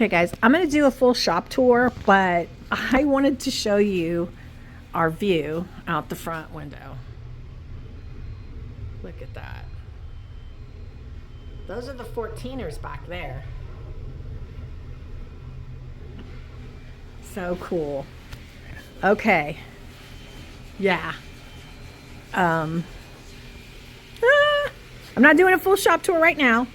Okay guys, I'm going to do a full shop tour, but I wanted to show you our view out the front window. Look at that. Those are the 14ers back there. So cool. Okay. Yeah. I'm not doing a full shop tour right now,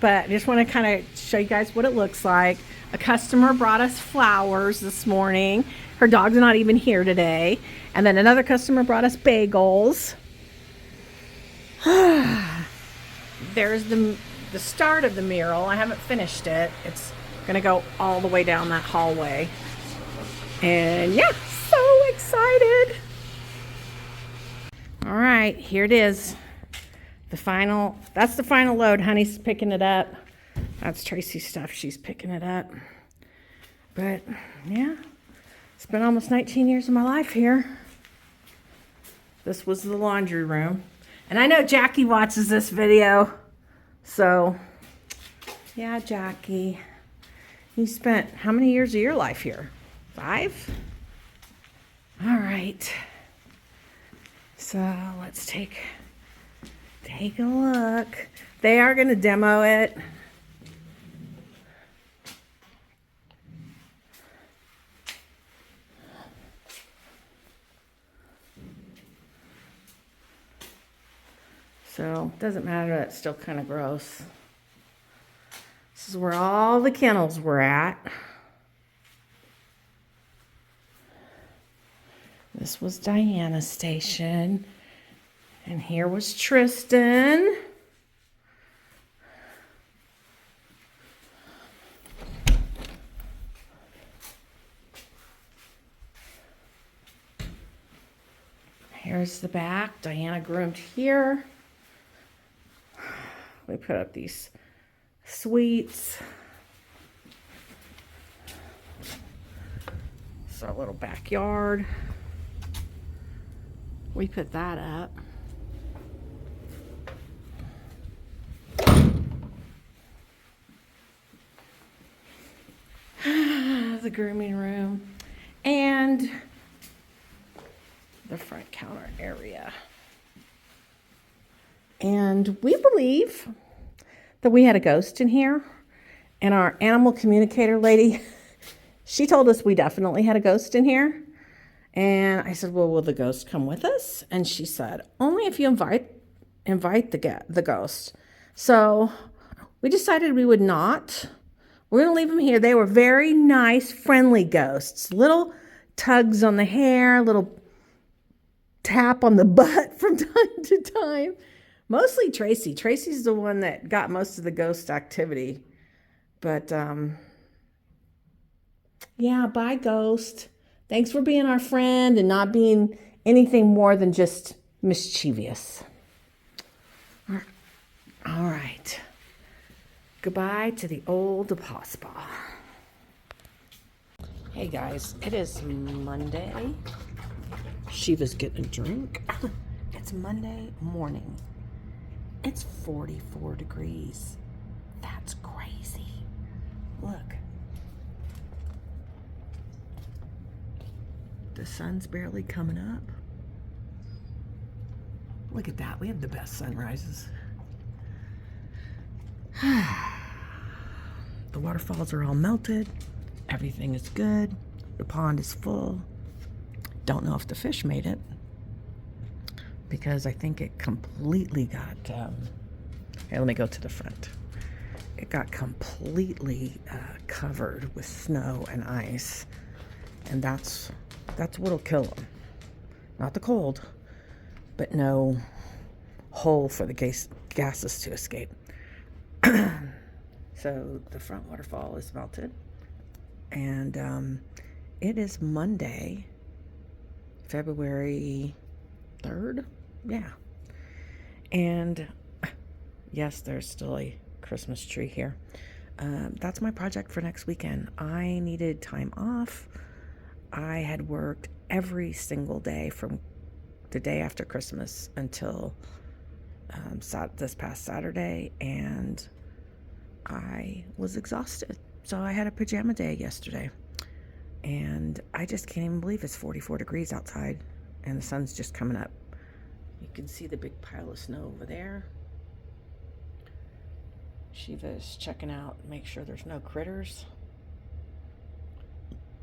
but I just want to kind of show you guys what it looks like. A customer brought us flowers this morning. Her dog's not even here today. And then another customer brought us bagels. There's the start of the mural. I haven't finished it. It's gonna go all the way down that hallway. And yeah, so excited. All right, here it is. That's the final load. Honey's picking it up. That's Tracy's stuff. She's picking it up. But yeah, it's been almost 19 years of my life here. This was the laundry room. And I know Jackie watches this video. So yeah, Jackie, you spent how many years of your life here? 5? All right. So let's take a look. They are going to demo it. So it doesn't matter, it's still kind of gross. This is where all the kennels were at. This was Diana's station. And here was Tristan. Here's the back. Diana groomed here. We put up these suites. It's our little backyard. We put that up. The grooming room and the front counter area. And we believe that we had a ghost in here, and our animal communicator lady, she told us we definitely had a ghost in here. And I said, well, will the ghost come with us? And she said, only if you invite the ghost. So we decided we would not. We're going to leave them here. They were very nice, friendly ghosts. Little tugs on the hair, little tap on the butt from time to time. Mostly Tracy. Tracy's the one that got most of the ghost activity. But, yeah, bye, ghost. Thanks for being our friend and not being anything more than just mischievous. All right. Goodbye to the old Paw Spa. Hey guys, it is Monday. Shiva's getting a drink. It's Monday morning. It's 44 degrees. That's crazy. Look. The sun's barely coming up. Look at that. We have the best sunrises. The waterfalls are all melted. Everything is good. The pond is full. Don't know if the fish made it, because I think it completely got, here, let me go to the front. It got completely covered with snow and ice, and that's what'll kill them. Not the cold, but no hole for the gases to escape. So the front waterfall is melted, and it is Monday, February 3rd. Yeah. And yes, there's still a Christmas tree here. That's my project for next weekend. I needed time off. I had worked every single day from the day after Christmas until this past Saturday, and I was exhausted. So I had a pajama day yesterday. And I just can't even believe it's 44 degrees outside. And the sun's just coming up. You can see the big pile of snow over there. Shiva's checking out, make sure there's no critters.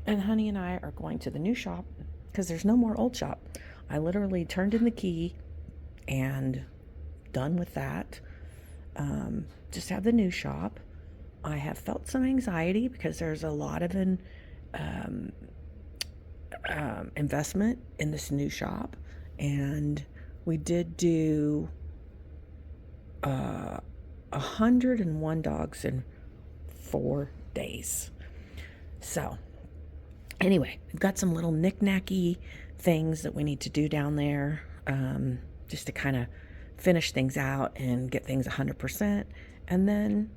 And Honey and I are going to the new shop because there's no more old shop. I literally turned in the key and done with that. Just have the new shop. I have felt some anxiety because there's a lot of investment in this new shop, and we did do 101 dogs in 4 days. So anyway, we've got some little knick-knacky things that we need to do down there, just to kind of finish things out and get things 100%, and then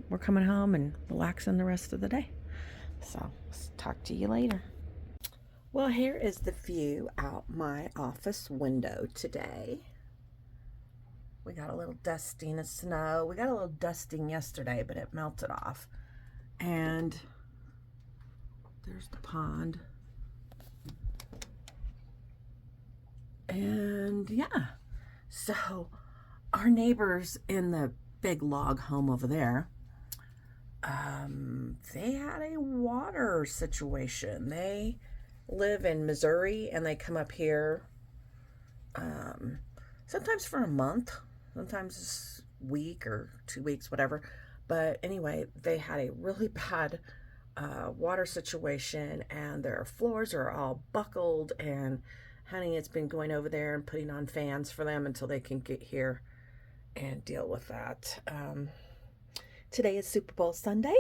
we're coming home and relaxing the rest of the day. So I'll talk to you later. Well, here is the view out my office window today. We got a little dusting of snow. We got a little dusting yesterday, but it melted off. And there's the pond. And yeah, so our neighbors in the big log home over there, they had a water situation. They live in Missouri and they come up here sometimes for a month, sometimes a week or 2 weeks, whatever. But anyway, they had a really bad water situation, and their floors are all buckled, and Honey has been going over there and putting on fans for them until they can get here and deal with that. Today is Super Bowl Sunday,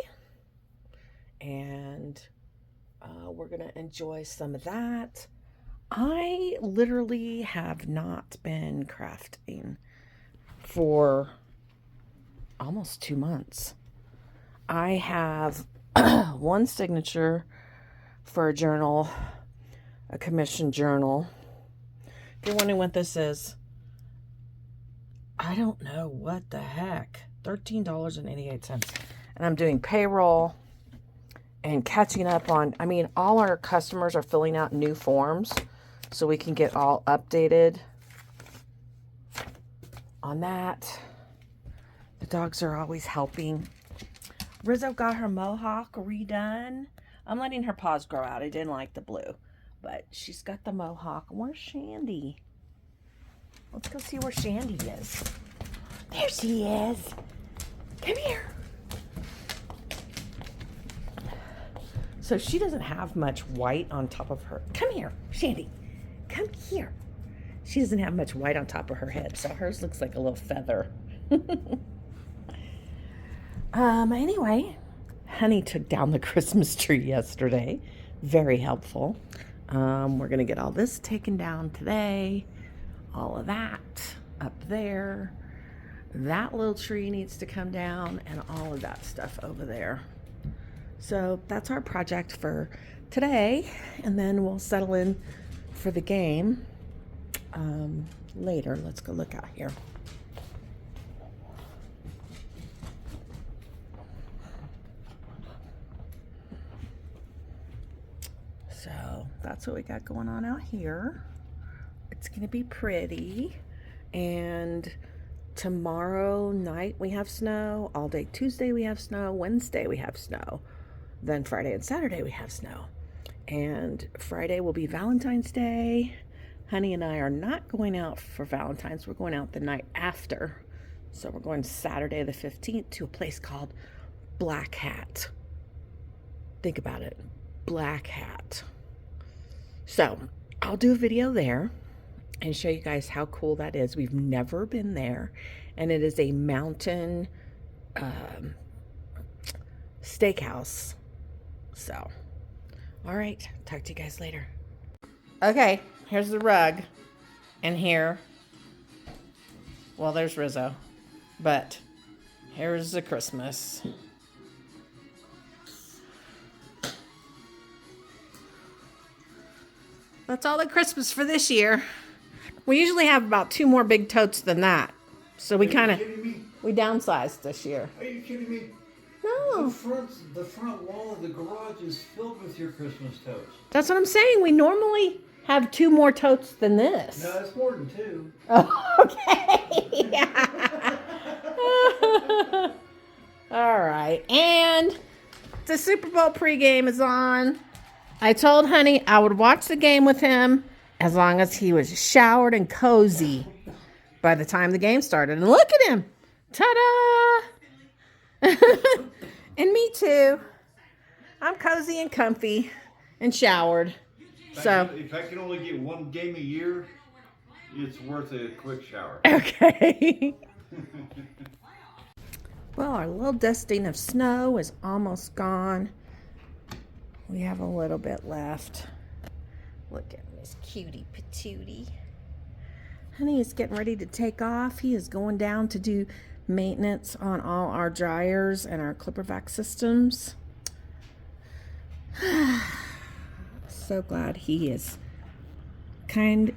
and we're going to enjoy some of that. I literally have not been crafting for almost 2 months. I have one signature for a journal, a commissioned journal. If you're wondering what this is, I don't know what the heck. $13.88. And I'm doing payroll and catching up on, all our customers are filling out new forms so we can get all updated on that. The dogs are always helping. Rizzo got her mohawk redone. I'm letting her paws grow out. I didn't like the blue, but she's got the mohawk. Where's Shandy? Let's go see where Shandy is. There she is. Come here. So she doesn't have much white on top of her. Come here, Shandy. Come here. She doesn't have much white on top of her head, so hers looks like a little feather. Anyway, Honey took down the Christmas tree yesterday. Very helpful. We're going to get all this taken down today. All of that up there. That little tree needs to come down, and all of that stuff over there. So that's our project for today, and then we'll settle in for the game later. Let's go look out here. So that's what we got going on out here. It's going to be pretty. And tomorrow night we have snow. All day Tuesday we have snow. Wednesday we have snow. Then Friday and Saturday we have snow. And Friday will be Valentine's Day. Honey and I are not going out for Valentine's. We're going out the night after. So we're going Saturday the 15th to a place called Black Hat. Think about it. Black Hat. So I'll do a video there and show you guys how cool that is. We've never been there, and it is a mountain steakhouse. So, all right, talk to you guys later. Okay, here's the rug, and here, well, there's Rizzo, but here's the Christmas. That's all the Christmas for this year. We usually have about 2 more big totes than that. So we we downsized this year. Are you kidding me? No. The front wall of the garage is filled with your Christmas totes. That's what I'm saying. We normally have 2 more totes than this. No, it's more than 2. Oh, okay. All right. And the Super Bowl pregame is on. I told Honey I would watch the game with him as long as he was showered and cozy by the time the game started. And look at him. Ta-da! And me too. I'm cozy and comfy and showered. So if I can only get 1 game a year, it's worth a quick shower. Okay. Well, our little dusting of snow is almost gone. We have a little bit left. Look at Miss Cutie Patootie. Honey is getting ready to take off. He is going down to do maintenance on all our dryers and our clipper vac systems. So glad he is kind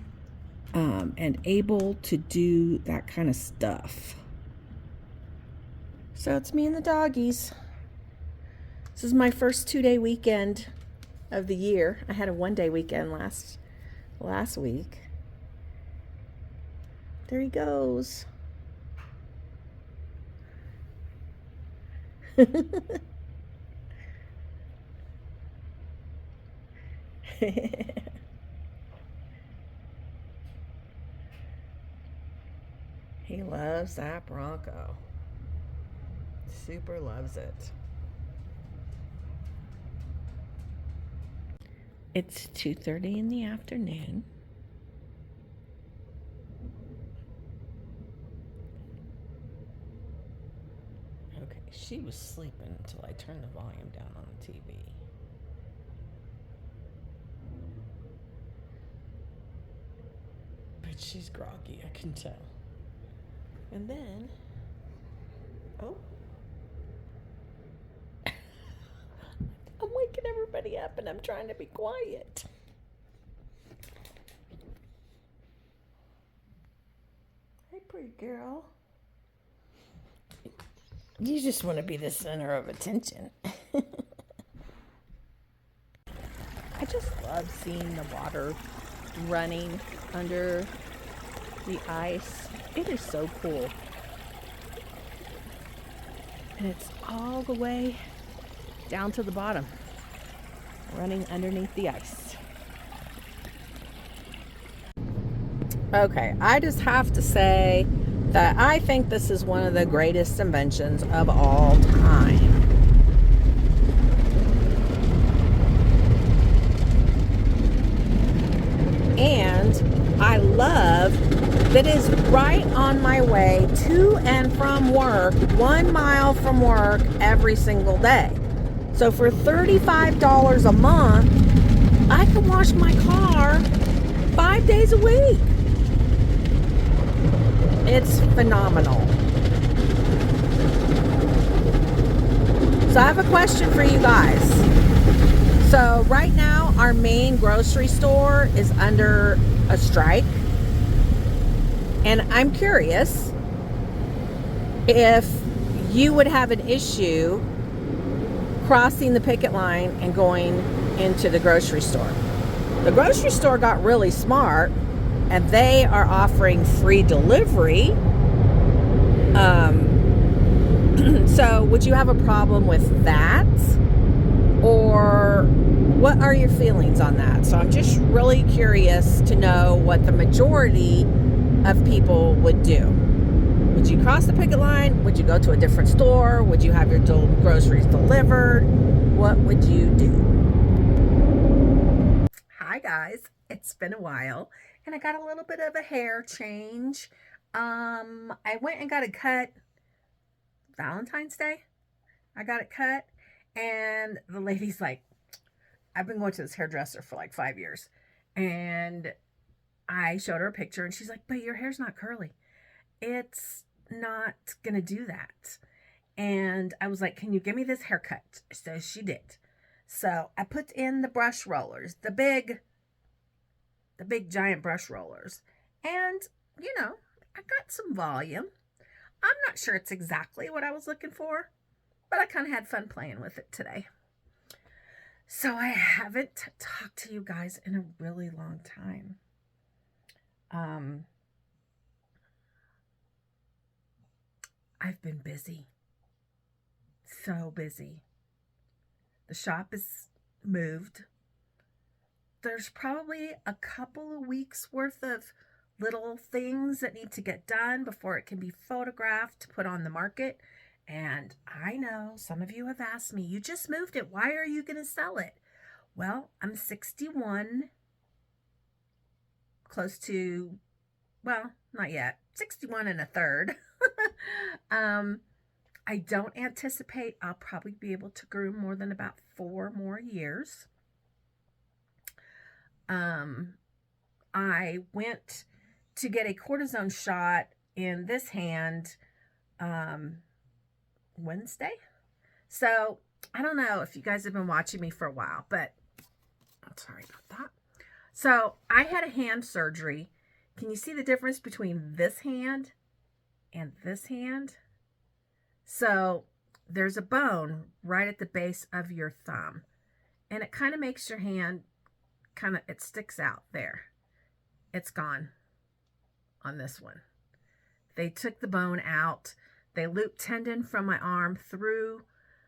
and able to do that kind of stuff. So it's me and the doggies. This is my first 2-day weekend of the year. I had a 1-day weekend last week. There he goes. He loves that Bronco. Super loves it. It's 2:30 in the afternoon. Okay, she was sleeping until I turned the volume down on the TV. But she's groggy, I can tell. And then, oh, I'm waking everybody up and I'm trying to be quiet. Hey, pretty girl. You just want to be the center of attention. I just love seeing the water running under the ice. It is so cool. And it's all the way down to the bottom, running underneath the ice. Okay, I just have to say that I think this is one of the greatest inventions of all time. And I love that is right on my way to and from work, 1 mile from work every single day. So for $35 a month, I can wash my car 5 days a week. It's phenomenal. So I have a question for you guys. So right now, our main grocery store is under a strike. And I'm curious if you would have an issue crossing the picket line and going into the grocery store. The grocery store got really smart and they are offering free delivery. So would you have a problem with that? Or what are your feelings on that? So I'm just really curious to know what the majority of people would do. Would you cross the picket line? Would you go to a different store? Would you have your groceries delivered? What would you do? Hi guys, it's been a while and I got a little bit of a hair change. I went and got it cut Valentine's Day. I got it cut and the lady's like, I've been going to this hairdresser for like 5 years. And I showed her a picture and she's like, but your hair's not curly. It's not going to do that. And I was like, can you give me this haircut? So she did. So I put in the brush rollers, the big giant brush rollers. And, you know, I got some volume. I'm not sure it's exactly what I was looking for, but I kind of had fun playing with it today. So I haven't talked to you guys in a really long time. I've been busy. So busy. The shop is moved. There's probably a couple of weeks worth of little things that need to get done before it can be photographed, put on the market. And I know some of you have asked me, you just moved it. Why are you going to sell it? Well, I'm 61, close to, well, not yet, 61 and a third. I don't anticipate I'll probably be able to groom more than about 4 more years. I went to get a cortisone shot in this hand Wednesday. So I don't know if you guys have been watching me for a while, but I'm sorry about that. So I had a hand surgery. Can you see the difference between this hand and this hand? So there's a bone right at the base of your thumb, and it kind of makes your hand it sticks out there. It's gone on this one. They took the bone out. They looped tendon from my arm through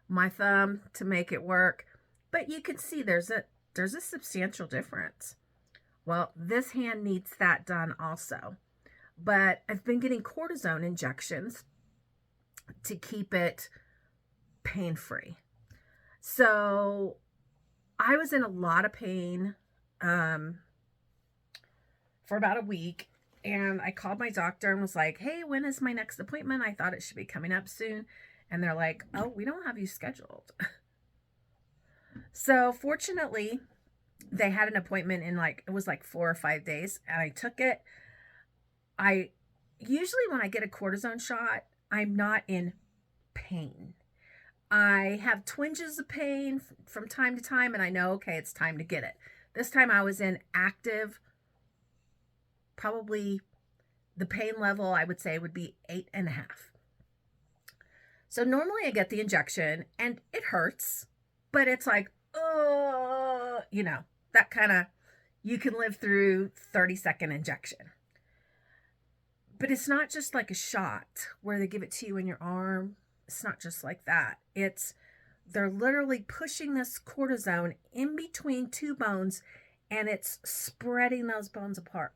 my thumb to make it work. But you can see there's a substantial difference. Well, this hand needs that done also. But I've been getting cortisone injections to keep it pain-free. So I was in a lot of pain for about a week, and I called my doctor and was like, hey, when is my next appointment? I thought it should be coming up soon. And they're like, oh, we don't have you scheduled. So fortunately, they had an appointment in it was 4 or 5 days, and I took it. I usually, when I get a cortisone shot, I'm not in pain. I have twinges of pain from time to time, and I know, okay, it's time to get it. This time I was in active, probably the pain level I would say would be 8.5. So normally I get the injection and it hurts, but it's like, oh, that kind of, you can live through 30-second injection. But it's not just like a shot where they give it to you in your arm. It's not just like that. They're literally pushing this cortisone in between 2 bones, and it's spreading those bones apart.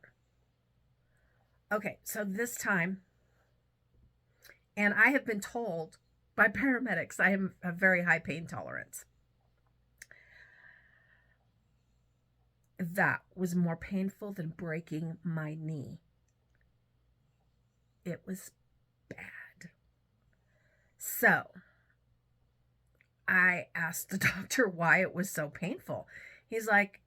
Okay, so this time, and I have been told by paramedics I have a very high pain tolerance. That was more painful than breaking my knee. It was bad. So I asked the doctor why it was so painful. He's like,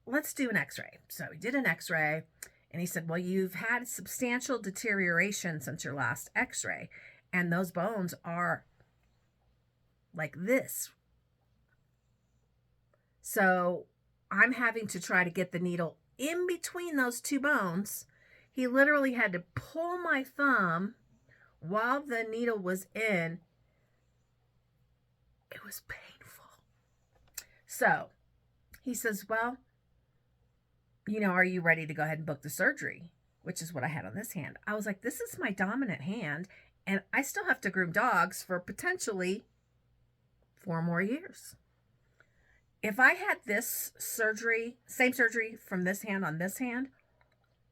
let's do an x-ray. So we did an x-ray, and he said, well, you've had substantial deterioration since your last x-ray, and those bones are like this. So I'm having to try to get the needle in between those 2 bones. He literally had to pull my thumb while the needle was in. It was painful. So he says, well, are you ready to go ahead and book the surgery? Which is what I had on this hand. I was like, this is my dominant hand, and I still have to groom dogs for potentially 4 more years. If I had this surgery, same surgery from this hand on this hand,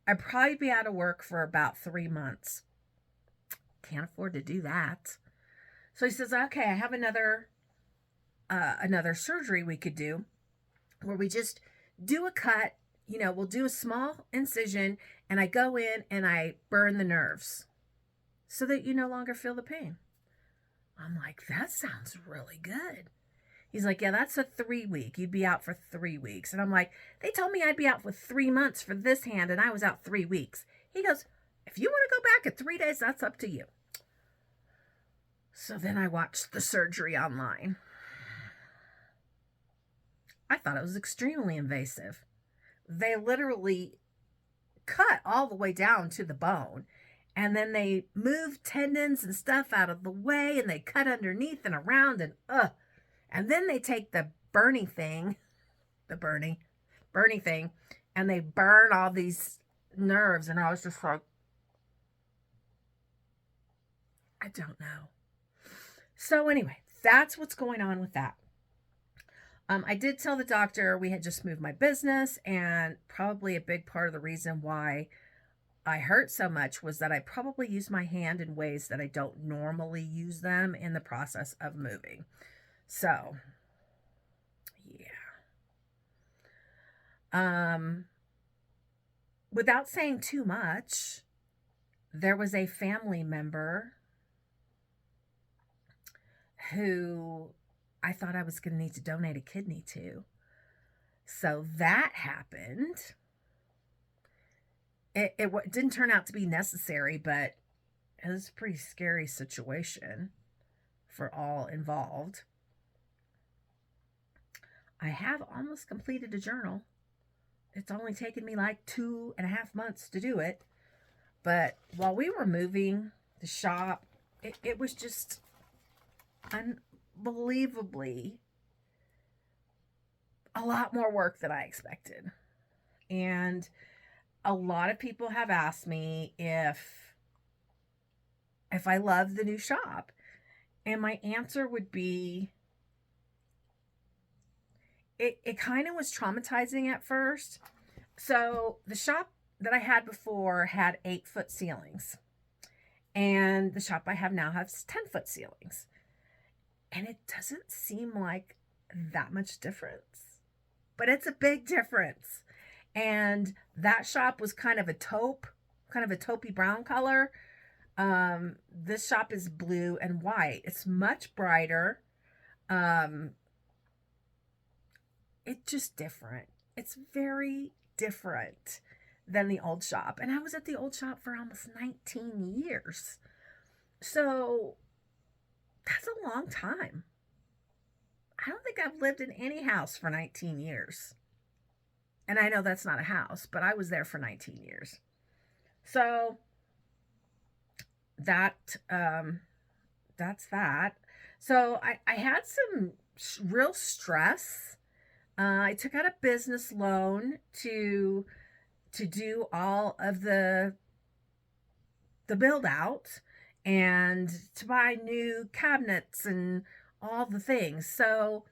I'd probably be out of work for about 3 months. Can't afford to do that. So he says, okay, I have another surgery we could do where we just do a cut. We'll do a small incision, and I go in and I burn the nerves so that you no longer feel the pain. I'm like, that sounds really good. He's like, yeah, that's a 3-week. You'd be out for 3 weeks. And I'm like, they told me I'd be out for 3 months for this hand, and I was out 3 weeks. He goes, if you want to go back at 3 days, that's up to you. So then I watched the surgery online. I thought it was extremely invasive. They literally cut all the way down to the bone, and then they move tendons and stuff out of the way, and they cut underneath and around, and then they take the the burning thing, and they burn all these nerves. And I was just like, I don't know. So anyway, that's what's going on with that. I did tell the doctor we had just moved my business, and probably a big part of the reason why I hurt so much was that I probably used my hand in ways that I don't normally use them in the process of moving. So, yeah. Without saying too much, there was a family member who I thought I was going to need to donate a kidney to. So that happened. It didn't turn out to be necessary, but it was a pretty scary situation for all involved. I have almost completed a journal. It's only taken me like 2.5 months to do it. But while we were moving the shop, it was just unbelievably a lot more work than I expected. And a lot of people have asked me if I love the new shop. And my answer would be it kind of was traumatizing at first. So the shop that I had before had 8-foot ceilings. And the shop I have now has 10-foot ceilings. And it doesn't seem like that much difference. But it's a big difference. And that shop was kind of a taupey brown color. This shop is blue and white. It's much brighter. It's just different. It's very different than the old shop. And I was at the old shop for almost 19 years. So that's a long time. I don't think I've lived in any house for 19 years. And I know that's not a house, but I was there for 19 years. So that's that. So I had some real stress. I took out a business loan to do all of the build out and to buy new cabinets and all the things. So,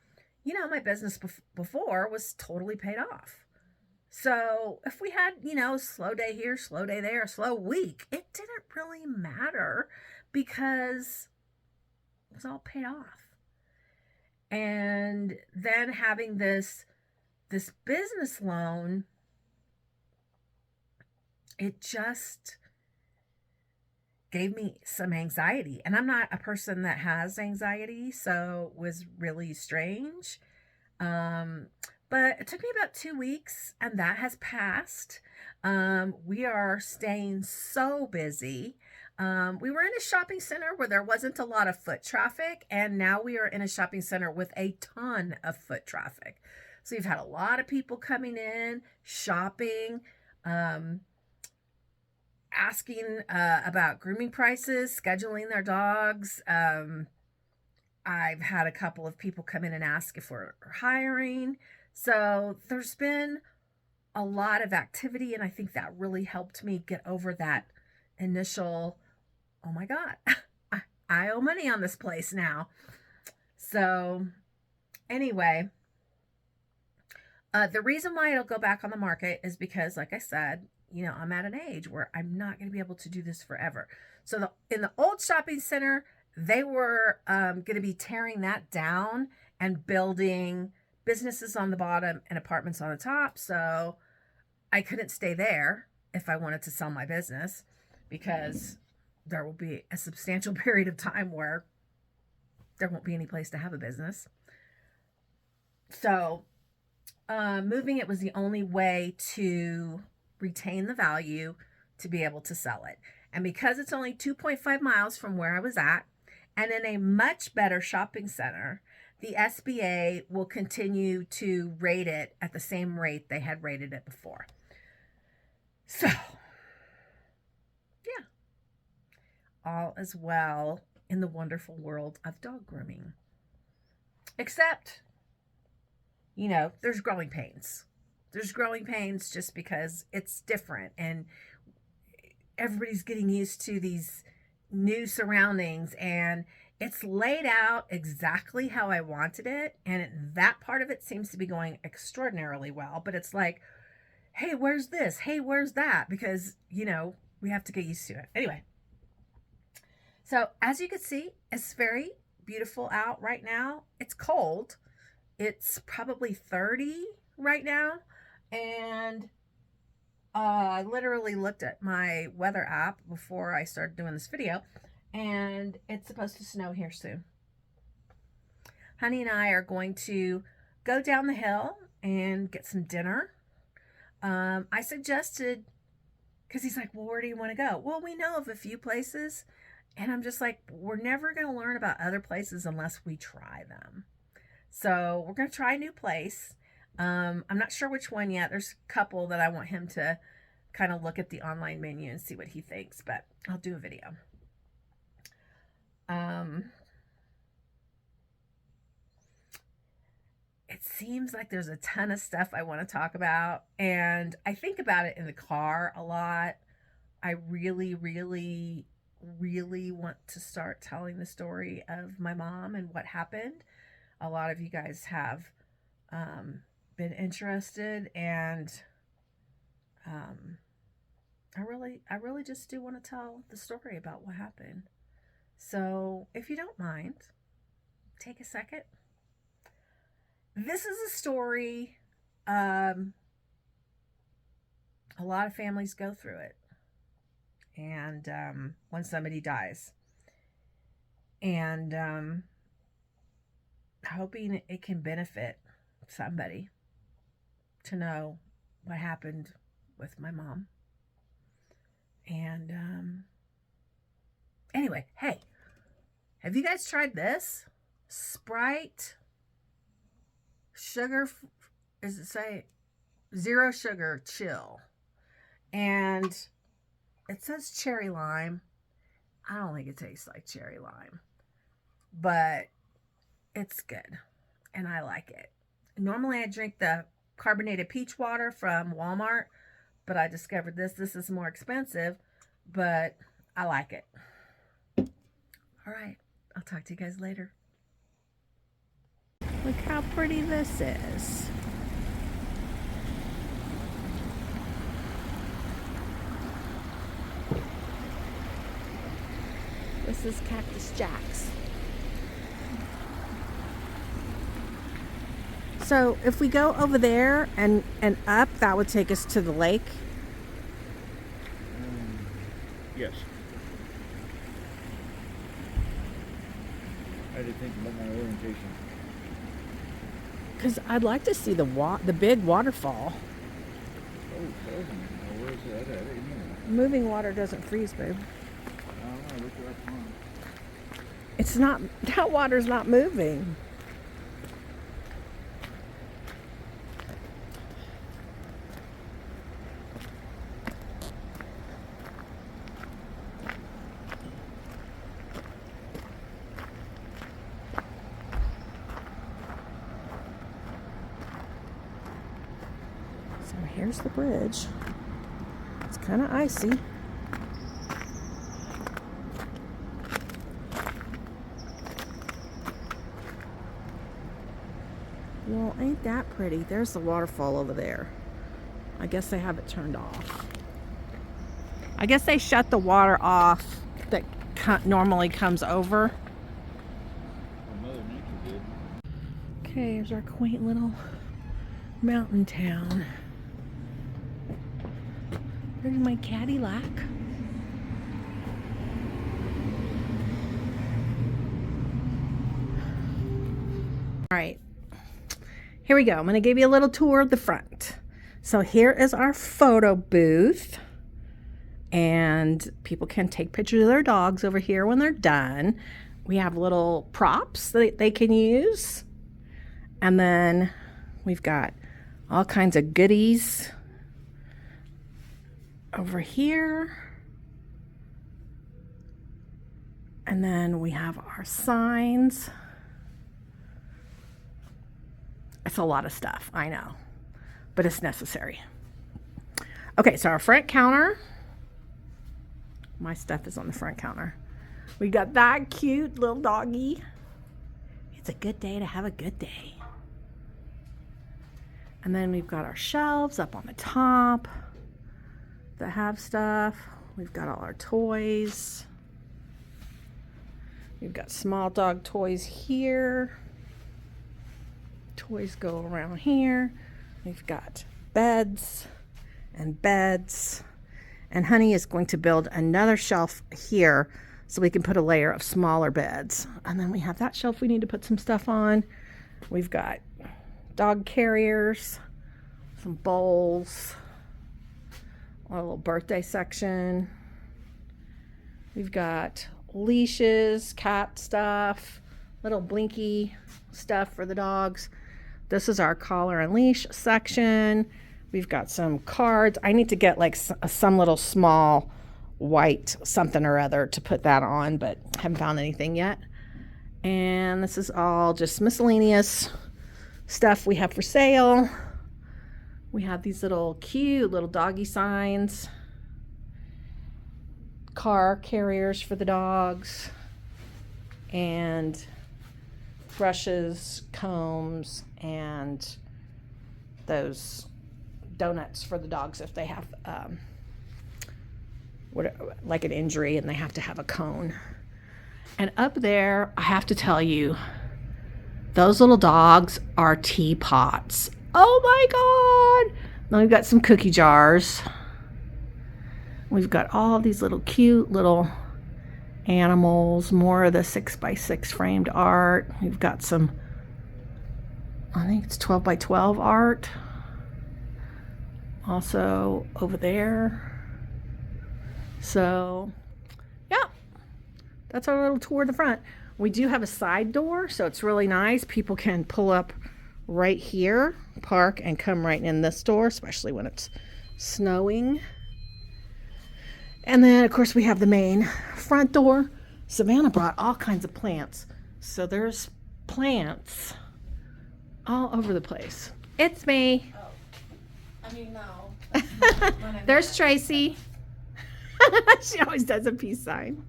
my business before was totally paid off. So if we had, slow day here, slow day there, a slow week, it didn't really matter because it was all paid off. And then having this business loan, it just gave me some anxiety. And I'm not a person that has anxiety, so it was really strange. But it took me about 2 weeks, and that has passed. We are staying so busy. We were in a shopping center where there wasn't a lot of foot traffic, and now we are in a shopping center with a ton of foot traffic. So we've had a lot of people coming in, shopping, asking about grooming prices, scheduling their dogs. I've had a couple of people come in and ask if we're hiring. So there's been a lot of activity, and I think that really helped me get over that initial, oh my God, I owe money on this place now. So anyway, the reason why it'll go back on the market is because, like I said, I'm at an age where I'm not going to be able to do this forever. So in the old shopping center, they were going to be tearing that down and building businesses on the bottom and apartments on the top. So I couldn't stay there if I wanted to sell my business, because there will be a substantial period of time where there won't be any place to have a business. So moving it was the only way to retain the value to be able to sell it. And because it's only 2.5 miles from where I was at, and in a much better shopping center, the SBA will continue to rate it at the same rate they had rated it before. So, yeah. all is well in the wonderful world of dog grooming. Except, you know, there's growing pains. There's growing pains just because it's different and everybody's getting used to these new surroundings, and it's laid out exactly how I wanted it. And that part of it seems to be going extraordinarily well. But it's like, hey, where's this? Hey, where's that? Because, you know, we have to get used to it. Anyway, so as you can see, it's very beautiful out right now. It's cold. It's probably 30 right now. And I literally looked at my weather app before I started doing this video, and it's supposed to snow here soon. Honey and I are going to go down the hill and get some dinner. I suggested, because he's like, well, where do you want to go? Well, we know of a few places, and I'm just like, we're never going to learn about other places unless we try them. So we're going to try a new place. I'm not sure which one yet. There's a couple that I want him to kind of look at the online menu and see what he thinks, but I'll do a video. It seems like there's a ton of stuff I want to talk about, and I think about it in the car a lot. I really, really, really want to start telling the story of my mom and what happened. A lot of you guys have been interested, and I really just do want to tell the story about what happened. So if you don't mind, take a second. This is a story, a lot of families go through it, and when somebody dies, and hoping it can benefit somebody to know what happened with my mom. And anyway, hey, have you guys tried this? Sprite sugar, is it say zero sugar chill? And it says cherry lime. I don't think it tastes like cherry lime, but it's good and I like it. Normally I drink the carbonated peach water from Walmart, but I discovered this. This is more expensive, but I like it. All right, I'll talk to you guys later. Look how pretty this is. This is Cactus Jack's. So if we go over there and up, that would take us to the lake. Yes. I had to think about my orientation. Because I'd like to see the big waterfall. Oh, where is that at? Moving water doesn't freeze, babe. I don't know. Look at that pond. It's not, that water's not moving. So here's the bridge. It's kind of icy. Well, ain't that pretty? There's the waterfall over there. I guess they have it turned off. I guess they shut the water off that normally comes over. Well, Mother Nature did. Okay, here's our quaint little mountain town. There's my Cadillac. All right, here we go. I'm going to give you a little tour of the front. So here is our photo booth, and people can take pictures of their dogs over here when they're done. We have little props that they can use, and then we've got all kinds of goodies over here. And then we have our signs. It's a lot of stuff, I know, but it's necessary. Okay, so our front counter. My stuff is on the front counter. We got that cute little doggy. It's a good day to have a good day. And then we've got our shelves up on the top that have stuff. We've got all our toys. We've got small dog toys here. Toys go around here. We've got beds and beds. And Honey is going to build another shelf here so we can put a layer of smaller beds. And then we have that shelf we need to put some stuff on. We've got dog carriers, some bowls, a little birthday section. We've got leashes, cat stuff, little blinky stuff for the dogs. This is our collar and leash section. We've got some cards. I need to get like some little small white something or other to put that on, but haven't found anything yet. And this is all just miscellaneous stuff we have for sale. We have these little cute little doggy signs, car carriers for the dogs, and brushes, combs, and those donuts for the dogs if they have like an injury and they have to have a cone. And up there, I have to tell you, those little dogs are teapots. Oh my God! Then we've got some cookie jars. We've got all these little cute little animals, more of the 6x6 framed art. We've got some, I think it's 12x12 art. Also over there. So, yeah, that's our little tour of the front. We do have a side door, so it's really nice. People can pull up right here, park, and come right in this door, especially when it's snowing. And then, of course, we have the main front door. Savannah brought all kinds of plants. So there's plants all over the place. It's me. Oh, I mean, no. There's Tracy. She always does a peace sign.